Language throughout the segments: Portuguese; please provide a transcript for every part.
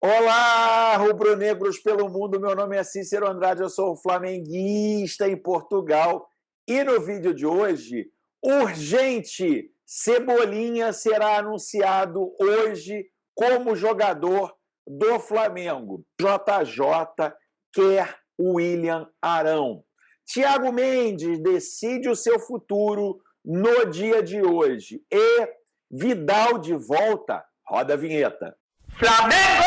Olá, rubro-negros pelo mundo. Meu nome é Cícero Andrade, eu sou flamenguista em Portugal. E no vídeo de hoje, urgente, Cebolinha será anunciado hoje como jogador do Flamengo. JJ quer William Arão. Thiago Mendes decide o seu futuro no dia de hoje. E Vidal de volta. Roda a vinheta. Flamengo!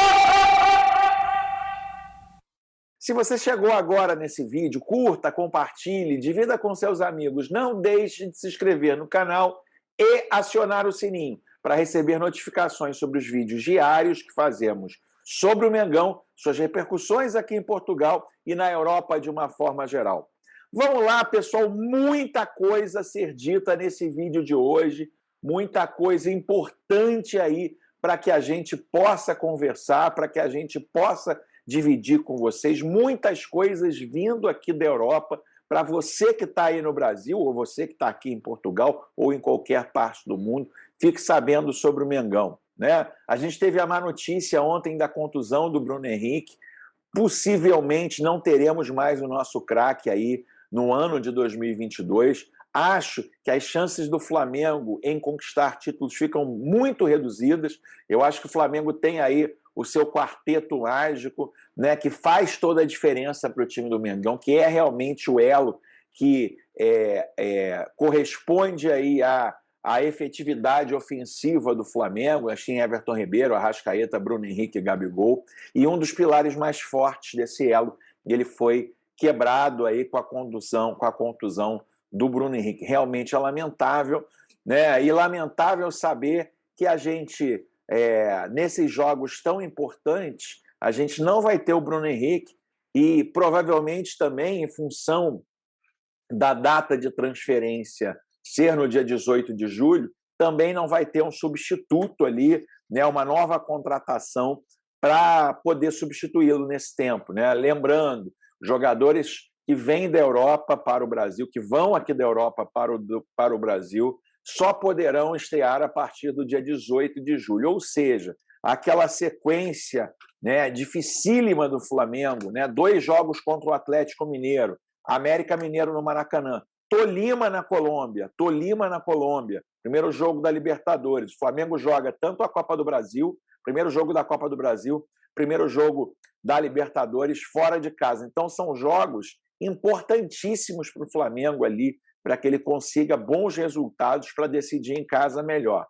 Se você chegou agora nesse vídeo, curta, compartilhe, divida com seus amigos. Não deixe de se inscrever no canal e acionar o sininho para receber notificações sobre os vídeos diários que fazemos sobre o Mengão, suas repercussões aqui em Portugal e na Europa de uma forma geral. Vamos lá, pessoal, muita coisa a ser dita nesse vídeo de hoje, muita coisa importante aí para que a gente possa conversar, para que a gente possa dividir com vocês muitas coisas vindo aqui da Europa para você que está aí no Brasil, ou você que está aqui em Portugal, ou em qualquer parte do mundo, fique sabendo sobre o Mengão, né? A gente teve a má notícia ontem da contusão do Bruno Henrique. Possivelmente não teremos mais o nosso craque aí no ano de 2022. Acho que as chances do Flamengo em conquistar títulos ficam muito reduzidas. Eu acho que o Flamengo tem aí o seu quarteto mágico, né, que faz toda a diferença para o time do Mengão, que é realmente o elo que corresponde aí à efetividade ofensiva do Flamengo. Acho que em Everton Ribeiro, Arrascaeta, Bruno Henrique e Gabigol. E um dos pilares mais fortes desse elo, ele foi quebrado aí com a contusão do Bruno Henrique. Realmente é lamentável, né? E lamentável saber que a gente, nesses jogos tão importantes, a gente não vai ter o Bruno Henrique e provavelmente também em função da data de transferência ser no dia 18 de julho, também não vai ter um substituto ali, né? Uma nova contratação para poder substituí-lo nesse tempo, né? Lembrando, jogadores que vêm da Europa para o Brasil, que vão aqui da Europa para o Brasil, só poderão estrear a partir do dia 18 de julho. Ou seja, aquela sequência, né, dificílima do Flamengo, né, 2 jogos contra o Atlético Mineiro, América Mineiro no Maracanã, Tolima na Colômbia, primeiro jogo da Libertadores. O Flamengo joga tanto a Copa do Brasil, primeiro jogo da Copa do Brasil, primeiro jogo da Libertadores fora de casa. Então são jogos importantíssimos para o Flamengo ali, para que ele consiga bons resultados para decidir em casa melhor.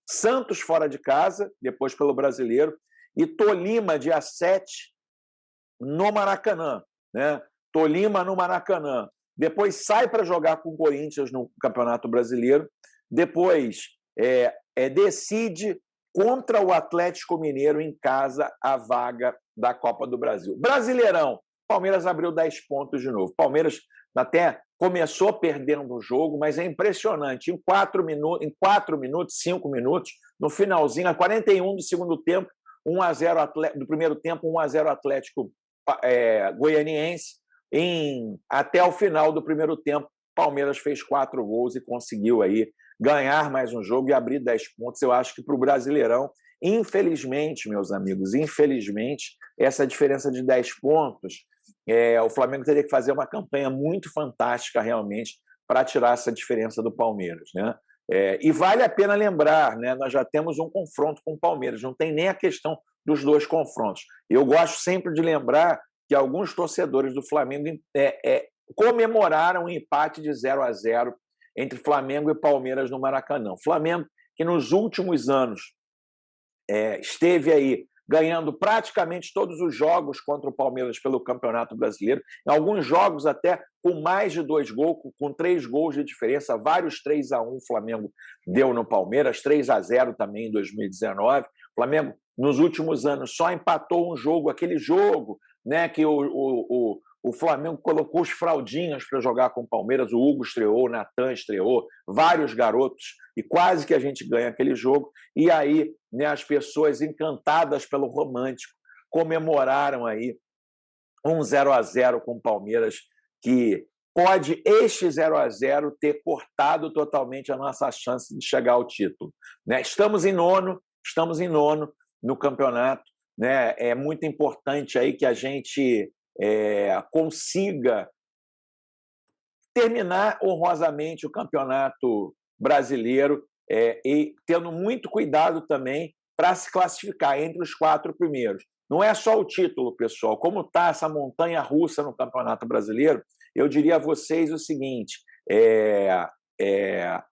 Santos fora de casa, depois pelo Brasileiro, e Tolima, dia 7, no Maracanã, né? Tolima no Maracanã. Depois sai para jogar com o Corinthians no Campeonato Brasileiro, depois decide contra o Atlético Mineiro em casa a vaga da Copa do Brasil. Brasileirão, Palmeiras abriu 10 pontos de novo. Palmeiras até começou perdendo o jogo, mas é impressionante. Em 4 minutos, 5 minutos, no finalzinho, a 41 do segundo tempo, 1-0 do primeiro tempo, 1-0 Atlético Goianiense. Até o final do primeiro tempo, Palmeiras fez 4 gols e conseguiu aí ganhar mais um jogo e abrir 10 pontos. Eu acho que para o Brasileirão, infelizmente, meus amigos, essa diferença de 10 pontos, o Flamengo teria que fazer uma campanha muito fantástica realmente para tirar essa diferença do Palmeiras, né? E vale a pena lembrar, né, nós já temos um confronto com o Palmeiras, não tem nem a questão dos 2 confrontos. Eu gosto sempre de lembrar que alguns torcedores do Flamengo comemoraram um empate de 0-0 entre Flamengo e Palmeiras no Maracanã. O Flamengo, que nos últimos anos esteve aí ganhando praticamente todos os jogos contra o Palmeiras pelo Campeonato Brasileiro, em alguns jogos até com mais de 2 gols, com 3 gols de diferença, vários 3-1 o Flamengo deu no Palmeiras, 3-0 também em 2019. O Flamengo, nos últimos anos, só empatou um jogo, aquele jogo, né, que o Flamengo colocou os fraldinhas para jogar com o Palmeiras, o Hugo estreou, o Natan estreou, vários garotos, e quase que a gente ganha aquele jogo. E aí, né, as pessoas encantadas pelo romântico comemoraram aí um 0-0 com o Palmeiras, que pode este 0-0 ter cortado totalmente a nossa chance de chegar ao título, né? Estamos em nono no campeonato, né? É muito importante aí que a gente consiga terminar honrosamente o Campeonato Brasileiro e tendo muito cuidado também para se classificar entre os 4 primeiros. Não é só o título, pessoal. Como está essa montanha-russa no Campeonato Brasileiro, eu diria a vocês o seguinte,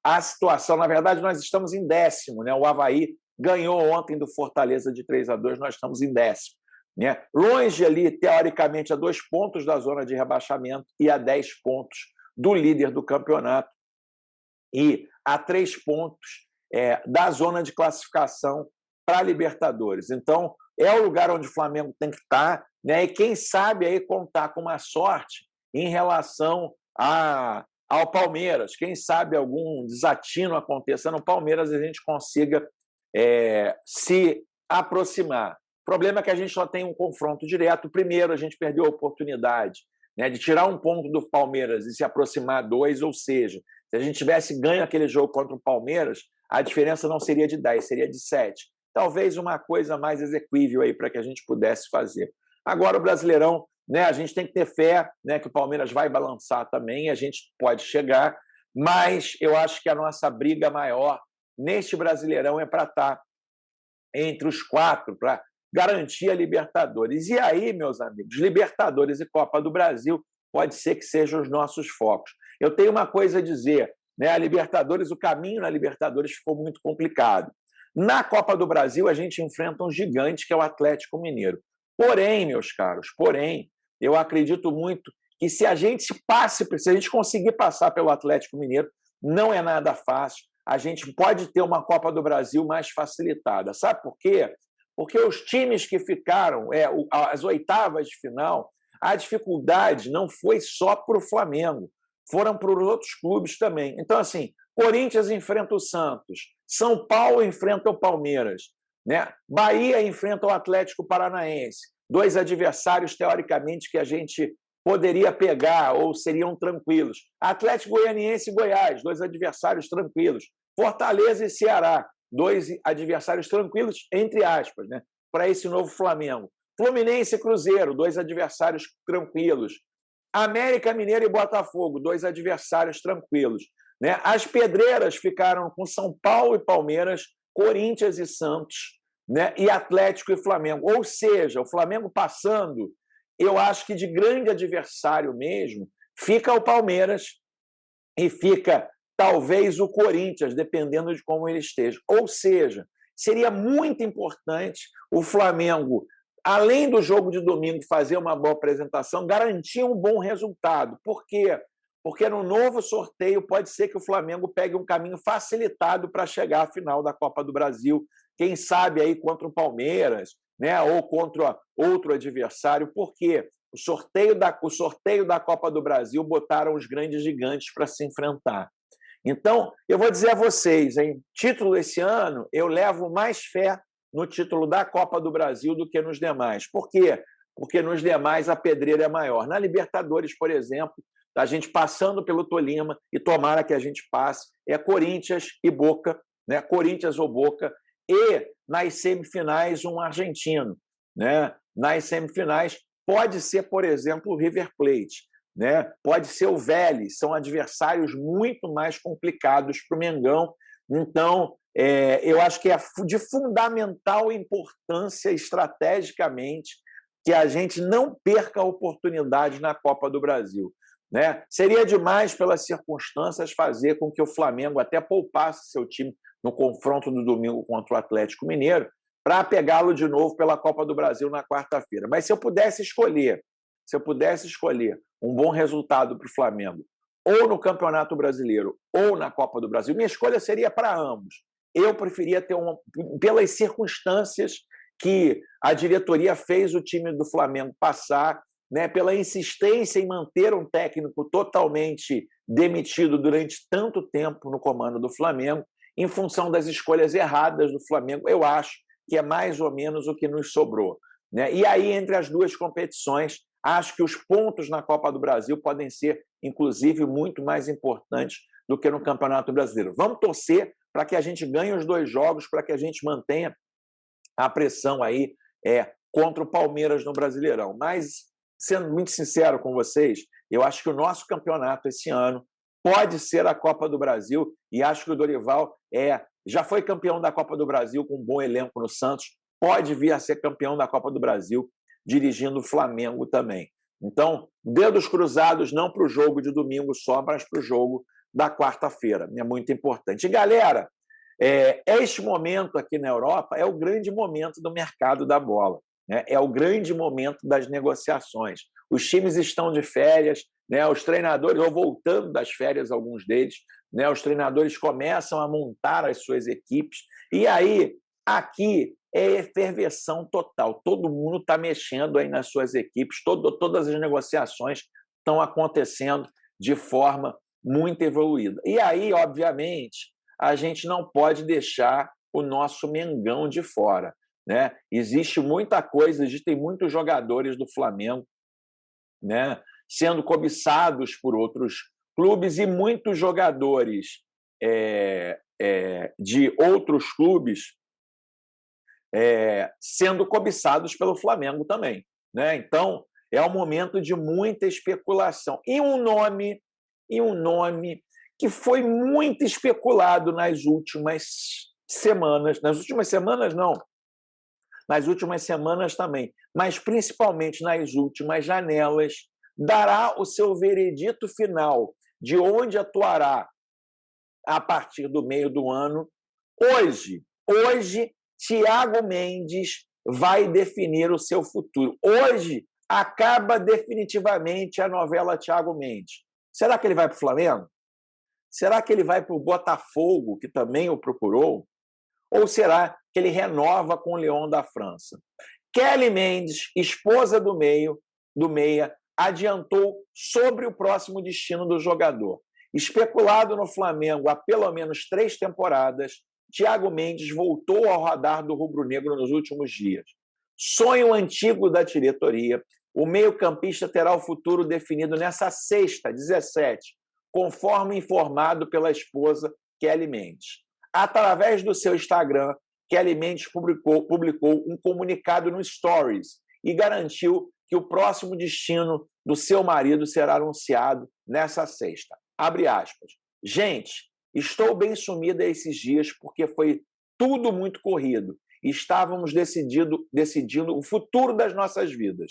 a situação, na verdade, nós estamos em 10º, né? O Avaí ganhou ontem do Fortaleza de 3-2, nós estamos em 10º. Né? Longe ali, teoricamente, a 2 pontos da zona de rebaixamento e a 10 pontos do líder do campeonato e a 3 pontos da zona de classificação para a Libertadores. Então, é o lugar onde o Flamengo tem que estar, né? E quem sabe aí contar com uma sorte em relação ao Palmeiras. Quem sabe algum desatino aconteça no Palmeiras e a gente consiga se aproximar. O problema é que a gente só tem um confronto direto. Primeiro, a gente perdeu a oportunidade, né, de tirar um ponto do Palmeiras e se aproximar 2, ou seja, se a gente tivesse ganho aquele jogo contra o Palmeiras, a diferença não seria de 10, seria de 7. Talvez uma coisa mais exequível aí para que a gente pudesse fazer. Agora, o Brasileirão, né, a gente tem que ter fé, né, que o Palmeiras vai balançar também, a gente pode chegar, mas eu acho que a nossa briga maior neste Brasileirão é para estar entre os 4, para garantir a Libertadores. E aí, meus amigos, Libertadores e Copa do Brasil pode ser que sejam os nossos focos. Eu tenho uma coisa a dizer, né? A Libertadores, o caminho na Libertadores ficou muito complicado. Na Copa do Brasil, a gente enfrenta um gigante, que é o Atlético Mineiro. Porém, meus caros, eu acredito muito que se a gente conseguir passar pelo Atlético Mineiro, não é nada fácil, a gente pode ter uma Copa do Brasil mais facilitada. Sabe por quê? Porque os times que ficaram, as oitavas de final, a dificuldade não foi só para o Flamengo, foram para os outros clubes também. Então, assim, Corinthians enfrenta o Santos, São Paulo enfrenta o Palmeiras, né? Bahia enfrenta o Atlético Paranaense, 2 adversários, teoricamente, que a gente poderia pegar ou seriam tranquilos. Atlético Goianiense e Goiás, 2 adversários tranquilos. Fortaleza e Ceará, 2 adversários tranquilos, entre aspas, né, para esse novo Flamengo. Fluminense e Cruzeiro, 2 adversários tranquilos. América Mineiro e Botafogo, 2 adversários tranquilos. Né? As pedreiras ficaram com São Paulo e Palmeiras, Corinthians e Santos, né? E Atlético e Flamengo. Ou seja, o Flamengo passando, eu acho que de grande adversário mesmo, fica o Palmeiras e fica talvez o Corinthians, dependendo de como ele esteja. Ou seja, seria muito importante o Flamengo, além do jogo de domingo, fazer uma boa apresentação, garantir um bom resultado. Por quê? Porque no novo sorteio pode ser que o Flamengo pegue um caminho facilitado para chegar à final da Copa do Brasil, quem sabe aí contra o Palmeiras, né, ou contra outro adversário. Por quê? O sorteio da Copa do Brasil botaram os grandes gigantes para se enfrentar. Então, eu vou dizer a vocês, hein, título esse ano, eu levo mais fé no título da Copa do Brasil do que nos demais. Por quê? Porque nos demais a pedreira é maior. Na Libertadores, por exemplo, a gente passando pelo Tolima, e tomara que a gente passe, é Corinthians e Boca, né? Corinthians ou Boca, e nas semifinais um argentino. Né? Nas semifinais pode ser, por exemplo, o River Plate, né? Pode ser o Vélez, são adversários muito mais complicados para o Mengão. Então, eu acho que é de fundamental importância estrategicamente que a gente não perca a oportunidade na Copa do Brasil. Né? Seria demais, pelas circunstâncias, fazer com que o Flamengo até poupasse seu time no confronto do domingo contra o Atlético Mineiro para pegá-lo de novo pela Copa do Brasil na quarta-feira. Mas se eu pudesse escolher um bom resultado para o Flamengo, ou no Campeonato Brasileiro, ou na Copa do Brasil, minha escolha seria para ambos. Eu preferia ter pelas circunstâncias que a diretoria fez o time do Flamengo passar, né, pela insistência em manter um técnico totalmente demitido durante tanto tempo no comando do Flamengo, em função das escolhas erradas do Flamengo, eu acho que é mais ou menos o que nos sobrou. Né? E aí, entre as duas competições, acho que os pontos na Copa do Brasil podem ser, inclusive, muito mais importantes do que no Campeonato Brasileiro. Vamos torcer para que a gente ganhe os 2 jogos, para que a gente mantenha a pressão aí contra o Palmeiras no Brasileirão. Mas, sendo muito sincero com vocês, eu acho que o nosso campeonato esse ano pode ser a Copa do Brasil, e acho que o Dorival já foi campeão da Copa do Brasil com um bom elenco no Santos, pode vir a ser campeão da Copa do Brasil dirigindo o Flamengo também. Então, dedos cruzados não para o jogo de domingo só, mas para o jogo da quarta-feira. É muito importante. E, galera, este momento aqui na Europa é o grande momento do mercado da bola, né? É o grande momento das negociações. Os times estão de férias, né? Os treinadores, ou voltando das férias, alguns deles, né? Os treinadores começam a montar as suas equipes. E aí, aqui, é efervesção total. Todo mundo está mexendo aí nas suas equipes, todas as negociações estão acontecendo de forma muito evoluída. E aí, obviamente, a gente não pode deixar o nosso Mengão de fora, né? Existe muita coisa, existem muitos jogadores do Flamengo, né, sendo cobiçados por outros clubes e muitos jogadores de outros clubes sendo cobiçados pelo Flamengo também, né? Então, é um momento de muita especulação. E um nome que foi muito especulado nas últimas semanas. Nas últimas semanas, não. Nas últimas semanas também. Mas, principalmente nas últimas janelas, dará o seu veredito final de onde atuará a partir do meio do ano. Hoje, Thiago Mendes vai definir o seu futuro. Hoje acaba definitivamente a novela Thiago Mendes. Será que ele vai para o Flamengo? Será que ele vai para o Botafogo, que também o procurou? Ou será que ele renova com o Lyon da França? Kelly Mendes, esposa do Meia, adiantou sobre o próximo destino do jogador. Especulado no Flamengo há pelo menos 3 temporadas, Thiago Mendes voltou ao radar do rubro-negro nos últimos dias. Sonho antigo da diretoria, o meio-campista terá o futuro definido nessa sexta, 17, conforme informado pela esposa Kelly Mendes. Através do seu Instagram, Kelly Mendes publicou um comunicado no Stories e garantiu que o próximo destino do seu marido será anunciado nessa sexta. Abre aspas. Gente, estou bem sumida esses dias porque foi tudo muito corrido. Estávamos decidindo o futuro das nossas vidas.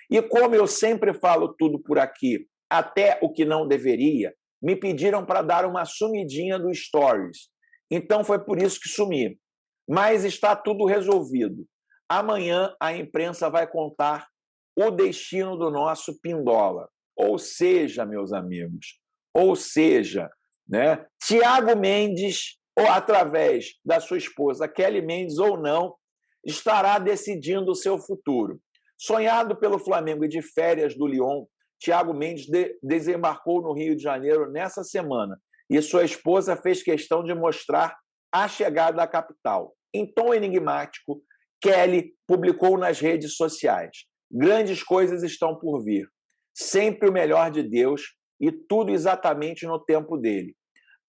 E como eu sempre falo tudo por aqui, até o que não deveria, me pediram para dar uma sumidinha do Stories. Então foi por isso que sumi. Mas está tudo resolvido. Amanhã a imprensa vai contar o destino do nosso Pindola. Ou seja, meus amigos, né, Thiago Mendes, ou através da sua esposa Kelly Mendes ou não, estará decidindo o seu futuro. Sonhado pelo Flamengo e de férias do Lyon, Thiago Mendes desembarcou no Rio de Janeiro nessa semana e sua esposa fez questão de mostrar a chegada à capital. Em tom enigmático, Kelly publicou nas redes sociais: grandes coisas estão por vir, sempre o melhor de Deus e tudo exatamente no tempo dele.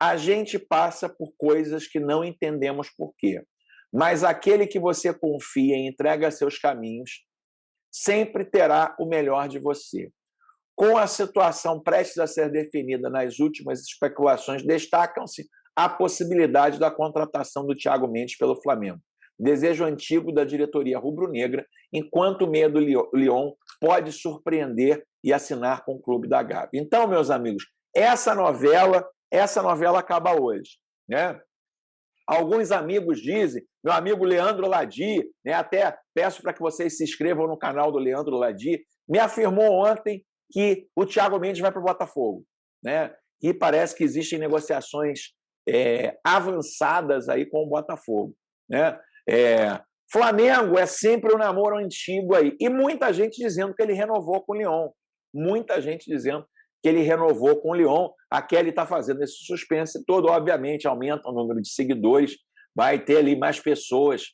A gente passa por coisas que não entendemos por quê, mas aquele que você confia e entrega seus caminhos sempre terá o melhor de você. Com a situação prestes a ser definida nas últimas especulações, destacam-se a possibilidade da contratação do Thiago Mendes pelo Flamengo. Desejo antigo da diretoria rubro-negra, enquanto o meia do Lyon pode surpreender e assinar com o clube da Gávea. Então, meus amigos, essa novela acaba hoje, né? Alguns amigos dizem, meu amigo Leandro Ladi, né, até peço para que vocês se inscrevam no canal do Leandro Ladi, me afirmou ontem que o Thiago Mendes vai para o Botafogo, né? E parece que existem negociações avançadas aí com o Botafogo, né? Flamengo é sempre um namoro antigo aí. E muita gente dizendo que ele renovou com o Lyon. Muita gente dizendo que ele renovou com o Lyon. A Kelly está fazendo esse suspense todo. Obviamente, aumenta o número de seguidores. Vai ter ali mais pessoas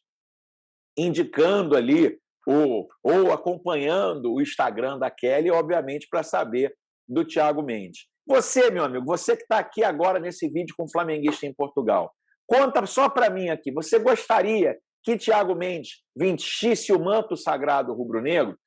indicando ali ou acompanhando o Instagram da Kelly, obviamente, para saber do Thiago Mendes. Você, meu amigo, você que está aqui agora nesse vídeo com o Flamenguista em Portugal, conta só para mim aqui, você gostaria que Thiago Mendes vestisse o manto sagrado rubro-negro,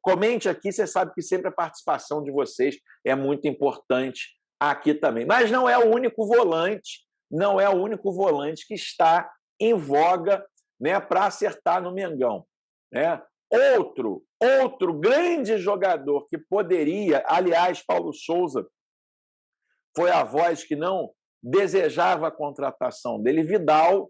comente aqui, você sabe que sempre a participação de vocês é muito importante aqui também. Mas não é o único volante, não é o único volante que está em voga, né, para acertar no Mengão, né? Outro grande jogador que poderia, aliás, Paulo Souza foi a voz que não desejava a contratação dele, Vidal,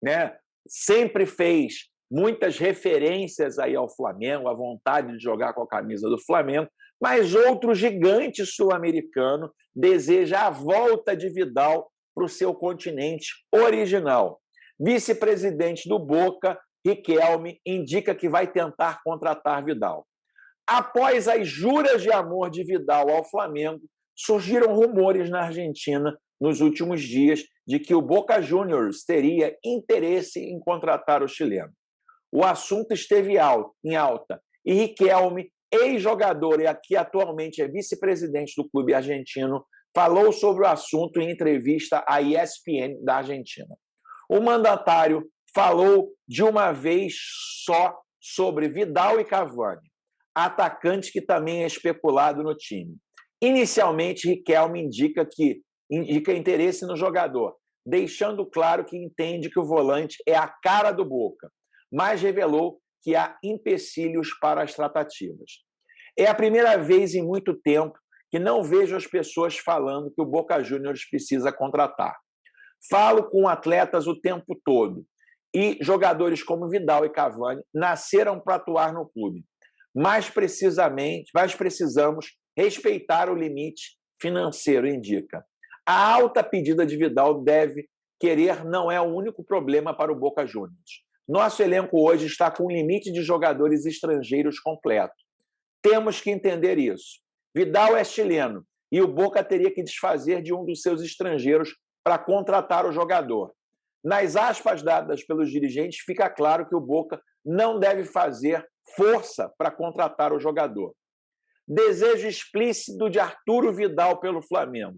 né, sempre fez muitas referências aí ao Flamengo, a vontade de jogar com a camisa do Flamengo, mas outro gigante sul-americano deseja a volta de Vidal para o seu continente original. Vice-presidente do Boca, Riquelme, indica que vai tentar contratar Vidal. Após as juras de amor de Vidal ao Flamengo, surgiram rumores na Argentina nos últimos dias de que o Boca Juniors teria interesse em contratar o chileno. O assunto esteve em alta e Riquelme, ex-jogador e aqui atualmente é vice-presidente do clube argentino, falou sobre o assunto em entrevista à ESPN da Argentina. O mandatário falou de uma vez só sobre Vidal e Cavani, atacante que também é especulado no time. Inicialmente, Riquelme indica interesse no jogador, deixando claro que entende que o volante é a cara do Boca, mas revelou que há empecilhos para as tratativas. É a primeira vez em muito tempo que não vejo as pessoas falando que o Boca Juniors precisa contratar. Falo com atletas o tempo todo e jogadores como Vidal e Cavani nasceram para atuar no clube. Mais precisamos respeitar o limite financeiro, indica. A alta pedida de Vidal não é o único problema para o Boca Juniors. Nosso elenco hoje está com um limite de jogadores estrangeiros completo. Temos que entender isso. Vidal é chileno e o Boca teria que desfazer de um dos seus estrangeiros para contratar o jogador. Nas aspas dadas pelos dirigentes, fica claro que o Boca não deve fazer força para contratar o jogador. Desejo explícito de Arturo Vidal pelo Flamengo.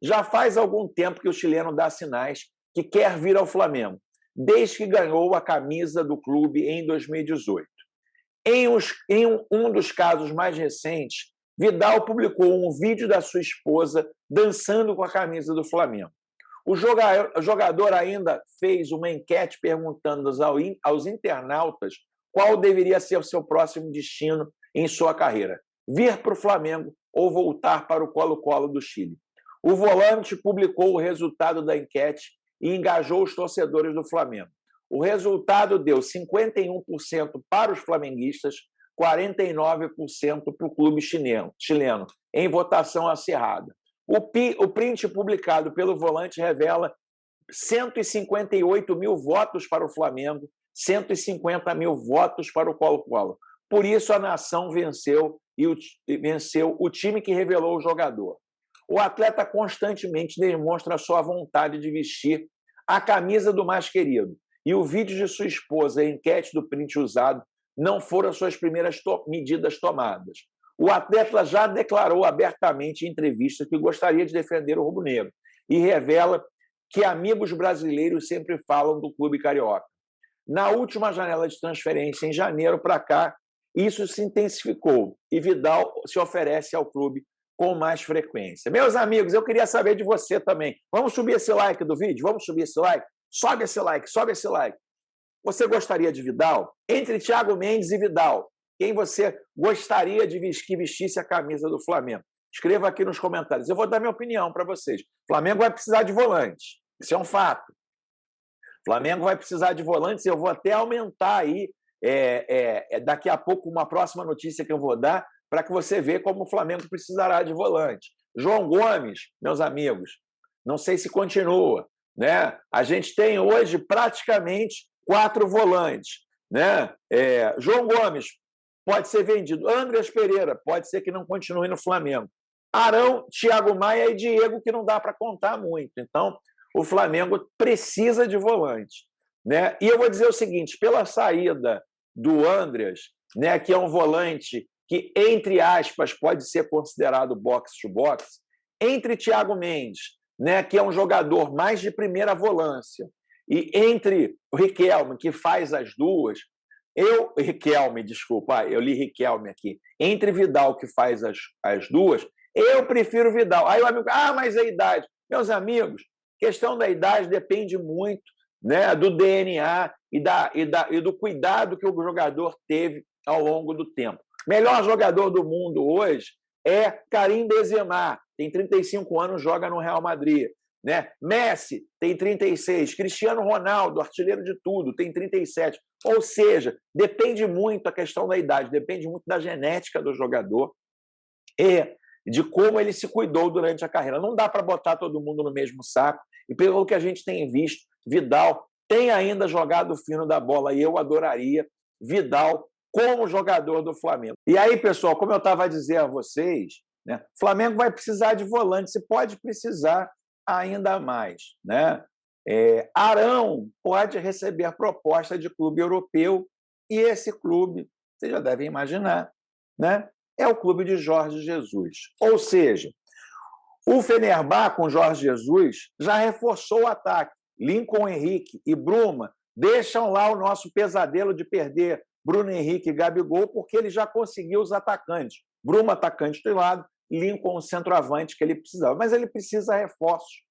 Já faz algum tempo que o chileno dá sinais que quer vir ao Flamengo, desde que ganhou a camisa do clube em 2018. Em um dos casos mais recentes, Vidal publicou um vídeo da sua esposa dançando com a camisa do Flamengo. O jogador ainda fez uma enquete perguntando aos internautas qual deveria ser o seu próximo destino em sua carreira: vir para o Flamengo ou voltar para o Colo-Colo do Chile. O volante publicou o resultado da enquete e engajou os torcedores do Flamengo. O resultado deu 51% para os flamenguistas, 49% para o clube chileno, em votação acirrada. O print publicado pelo volante revela 158 mil votos para o Flamengo, 150 mil votos para o Colo-Colo. Por isso, a nação venceu o time que revelou o jogador. O atleta constantemente demonstra a sua vontade de vestir a camisa do mais querido. E o vídeo de sua esposa e a enquete do print usado não foram suas primeiras medidas tomadas. O atleta já declarou abertamente em entrevista que gostaria de defender o rubro-negro e revela que amigos brasileiros sempre falam do clube carioca. Na última janela de transferência, em janeiro para cá, isso se intensificou e Vidal se oferece ao clube com mais frequência. Meus amigos, eu queria saber de você também. Vamos subir esse like do vídeo? Vamos subir esse like? Sobe esse like, sobe esse like. Você gostaria de Vidal? Entre Thiago Mendes e Vidal, quem você gostaria de que vestisse a camisa do Flamengo? Escreva aqui nos comentários. Eu vou dar minha opinião para vocês. O Flamengo vai precisar de volantes. Isso é um fato. O Flamengo vai precisar de volantes. Eu vou até aumentar aí, daqui a pouco, uma próxima notícia que eu vou dar, para que você veja como o Flamengo precisará de volante. João Gomes, meus amigos, não sei se continua, né? A gente tem hoje praticamente 4 volantes, né? João Gomes pode ser vendido. Andreas Pereira pode ser que não continue no Flamengo. Arão, Thiago Maia e Diego, que não dá para contar muito. Então, o Flamengo precisa de volante, né? E eu vou dizer o seguinte, pela saída do Andreas, né, que é um volante que, entre aspas, pode ser considerado box-to-box, entre Thiago Mendes, né, que é um jogador mais de primeira volância, e entre o Riquelme, que faz as duas, Riquelme, desculpa, eu li Riquelme aqui, entre Vidal, que faz as duas, eu prefiro Vidal. Aí o amigo, mas a idade. Meus amigos, questão da idade depende muito, né, do DNA e do cuidado que o jogador teve ao longo do tempo. Melhor jogador do mundo hoje é Karim Benzema, tem 35 anos, joga no Real Madrid. Né? Messi tem 36, Cristiano Ronaldo, artilheiro de tudo, tem 37. Ou seja, depende muito a questão da idade, depende muito da genética do jogador e de como ele se cuidou durante a carreira. Não dá para botar todo mundo no mesmo saco. E pelo que a gente tem visto, Vidal tem ainda jogado fino da bola e eu adoraria Vidal como jogador do Flamengo. E aí, pessoal, como eu estava a dizer a vocês, né, o Flamengo vai precisar de volante, se pode precisar ainda mais, né? Arão pode receber proposta de clube europeu e esse clube, vocês já devem imaginar, né? É o clube de Jorge Jesus. Ou seja, o Fenerbahçe com Jorge Jesus já reforçou o ataque. Lincoln Henrique e Bruma deixam lá o nosso pesadelo de perder Bruno Henrique e Gabigol porque ele já conseguiu os atacantes. Bruma atacante de lado, Lincoln o centroavante que ele precisava. Mas ele precisa reforços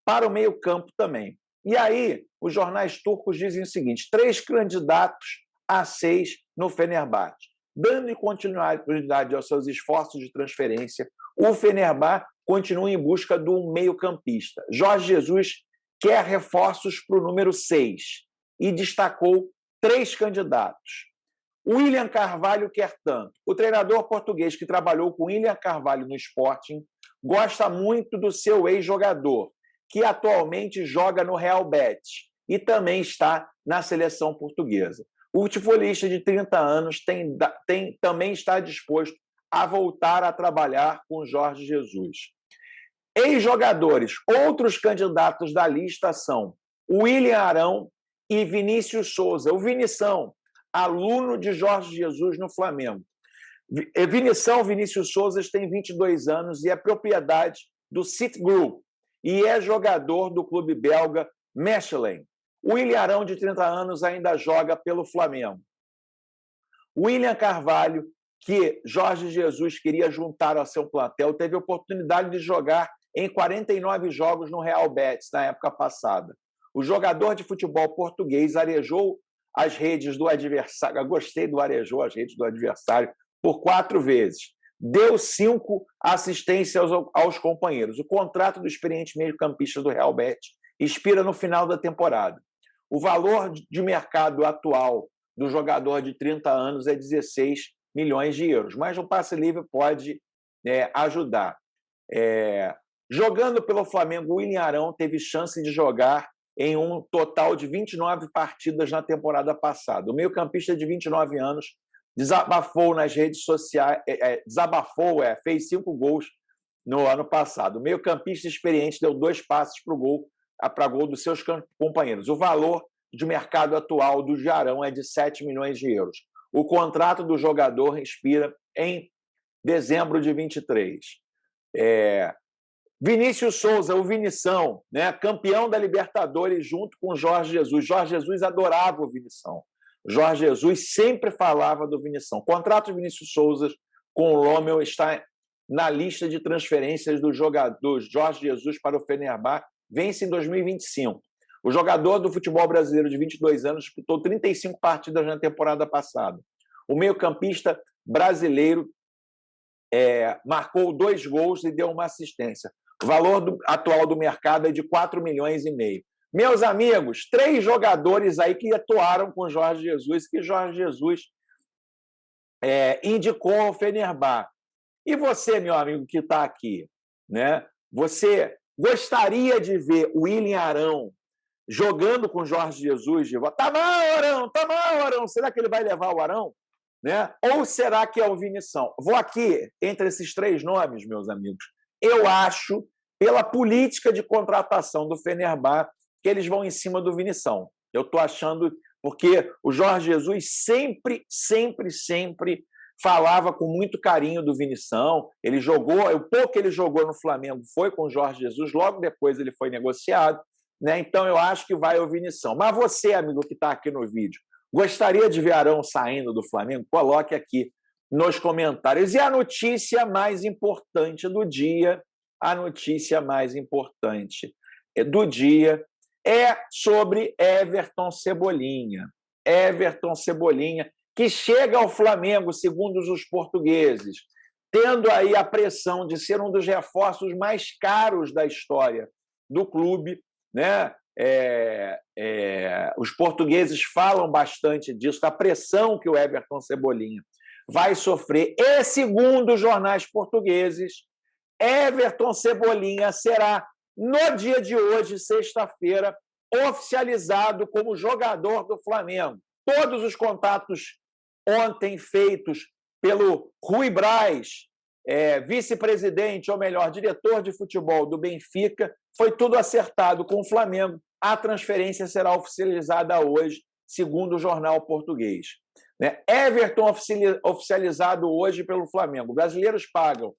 para o meio-campo também. E aí, os jornais turcos dizem o seguinte: 3 candidatos a 6 no Fenerbahçe. Dando continuidade aos seus esforços de transferência, o Fenerbahçe continua em busca de um meio-campista. Jorge Jesus quer reforços para o número 6 e destacou 3 candidatos. William Carvalho quer tanto. O treinador português que trabalhou com William Carvalho no Sporting gosta muito do seu ex-jogador, que atualmente joga no Real Betis e também está na seleção portuguesa. O futebolista de 30 anos também está disposto a voltar a trabalhar com Jorge Jesus. Ex-jogadores, outros candidatos da lista são William Arão e Vinícius Souza. O Vinição, aluno de Jorge Jesus no Flamengo. Vinícius Souza tem 22 anos e é propriedade do City Group e é jogador do clube belga Mechelen. William Arão, de 30 anos, ainda joga pelo Flamengo. William Carvalho, que Jorge Jesus queria juntar ao seu plantel, teve a oportunidade de jogar em 49 jogos no Real Betis na época passada. O jogador de futebol português arejou as redes do adversário, gostei do arejou as redes do adversário, por 4 vezes. Deu 5 assistências aos companheiros. O contrato do experiente meio-campista do Real Betis expira no final da temporada. O valor de mercado atual do jogador de 30 anos é 16 milhões de euros, mas o passe livre pode ajudar. Jogando pelo Flamengo, o William Arão teve chance de jogar em um total de 29 partidas na temporada passada. O meio-campista de 29 anos desabafou nas redes sociais, fez 5 gols no ano passado. O meio-campista experiente deu 2 passes para gol dos seus companheiros. O valor de mercado atual do Arão é de 7 milhões de euros. O contrato do jogador expira em dezembro de 23. Vinícius Souza, o Vinição, né, campeão da Libertadores junto com Jorge Jesus. Jorge Jesus adorava o Vinição. Jorge Jesus sempre falava do Vinição. O contrato de Vinícius Souza com o Rommel está na lista de transferências do Jorge Jesus para o Fenerbahçe, vence em 2025. O jogador do futebol brasileiro de 22 anos disputou 35 partidas na temporada passada. O meio-campista brasileiro marcou 2 gols e deu uma assistência. O valor atual do mercado é de 4 milhões e meio. Meus amigos, 3 jogadores aí que atuaram com Jorge Jesus, que Jorge Jesus indicou ao Fenerbahçe. E você, meu amigo, que está aqui, né? Você gostaria de ver o William Arão jogando com Jorge Jesus de volta? Tá mal, Arão. Será que ele vai levar o Arão? Né? Ou será que é o Vinição? Vou aqui, entre esses 3 nomes, meus amigos, eu acho, pela política de contratação do Fenerbahçe, que eles vão em cima do Vinição. Eu estou achando, porque o Jorge Jesus sempre falava com muito carinho do Vinição, ele jogou, o pouco que ele jogou no Flamengo foi com o Jorge Jesus, logo depois ele foi negociado, né? Então eu acho que vai o Vinição. Mas você, amigo que está aqui no vídeo, gostaria de ver Arão saindo do Flamengo? Coloque aqui nos comentários. E a notícia mais importante do dia, a notícia mais importante do dia é sobre Everton Cebolinha. Everton Cebolinha, que chega ao Flamengo, segundo os portugueses, tendo aí a pressão de ser um dos reforços mais caros da história do clube, né? Os portugueses falam bastante disso, da pressão que o Everton Cebolinha vai sofrer. E, segundo os jornais portugueses, Everton Cebolinha será, no dia de hoje, sexta-feira, oficializado como jogador do Flamengo. Todos os contatos ontem feitos pelo Rui Braz, vice-presidente, ou melhor, diretor de futebol do Benfica, foi tudo acertado com o Flamengo. A transferência será oficializada hoje, segundo o jornal português. Everton oficializado hoje pelo Flamengo. Brasileiros pagam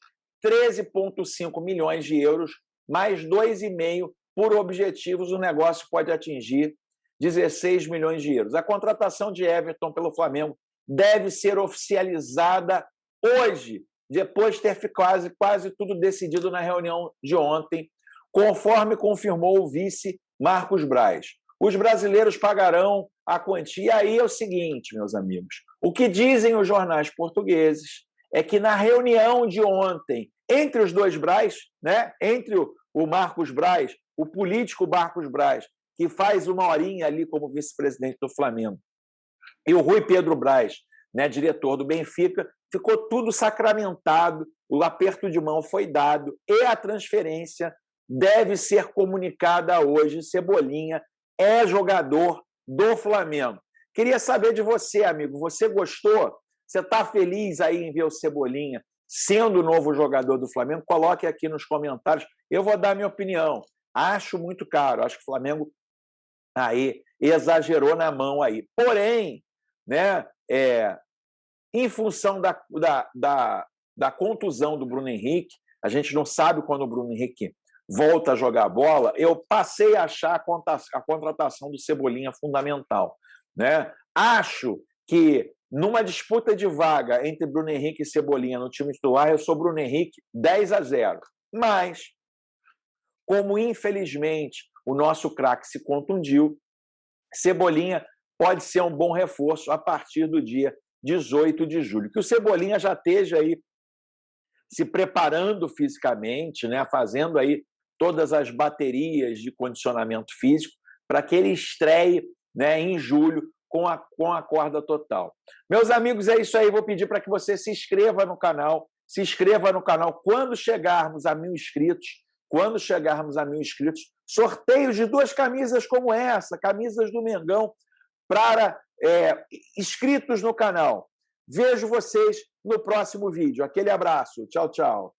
13,5 milhões de euros, mais 2,5 por objetivos. O negócio pode atingir 16 milhões de euros. A contratação de Everton pelo Flamengo deve ser oficializada hoje, depois de ter quase tudo decidido na reunião de ontem, conforme confirmou o vice Marcos Braz. Os brasileiros pagarão a quantia. E aí é o seguinte, meus amigos, o que dizem os jornais portugueses é que na reunião de ontem, entre os dois Braz, né, entre o Marcos Braz, o político Marcos Braz, que faz uma horinha ali como vice-presidente do Flamengo, e o Rui Pedro Braz, né, diretor do Benfica, ficou tudo sacramentado, o aperto de mão foi dado e a transferência deve ser comunicada hoje. Cebolinha é jogador do Flamengo. Queria saber de você, amigo. Você gostou? Você está feliz aí em ver o Cebolinha sendo o novo jogador do Flamengo? Coloque aqui nos comentários. Eu vou dar minha opinião. Acho muito caro. Acho que o Flamengo aí exagerou na mão aí. Porém, né, em função da contusão do Bruno Henrique, a gente não sabe quando o Bruno Henrique volta a jogar bola, eu passei a achar a contratação do Cebolinha fundamental, né? Acho que numa disputa de vaga entre Bruno Henrique e Cebolinha no time titular, eu sou Bruno Henrique 10-0. Mas, como infelizmente o nosso craque se contundiu, Cebolinha pode ser um bom reforço a partir do dia 18 de julho. Que o Cebolinha já esteja aí se preparando fisicamente, né, fazendo aí todas as baterias de condicionamento físico para que ele estreie, né, em julho com a corda total. Meus amigos, é isso aí. Vou pedir para que você se inscreva no canal. Se inscreva no canal. Quando chegarmos a 1.000 inscritos, sorteios de 2 camisas como essa, camisas do Mengão, para inscritos no canal. Vejo vocês no próximo vídeo. Aquele abraço. Tchau, tchau.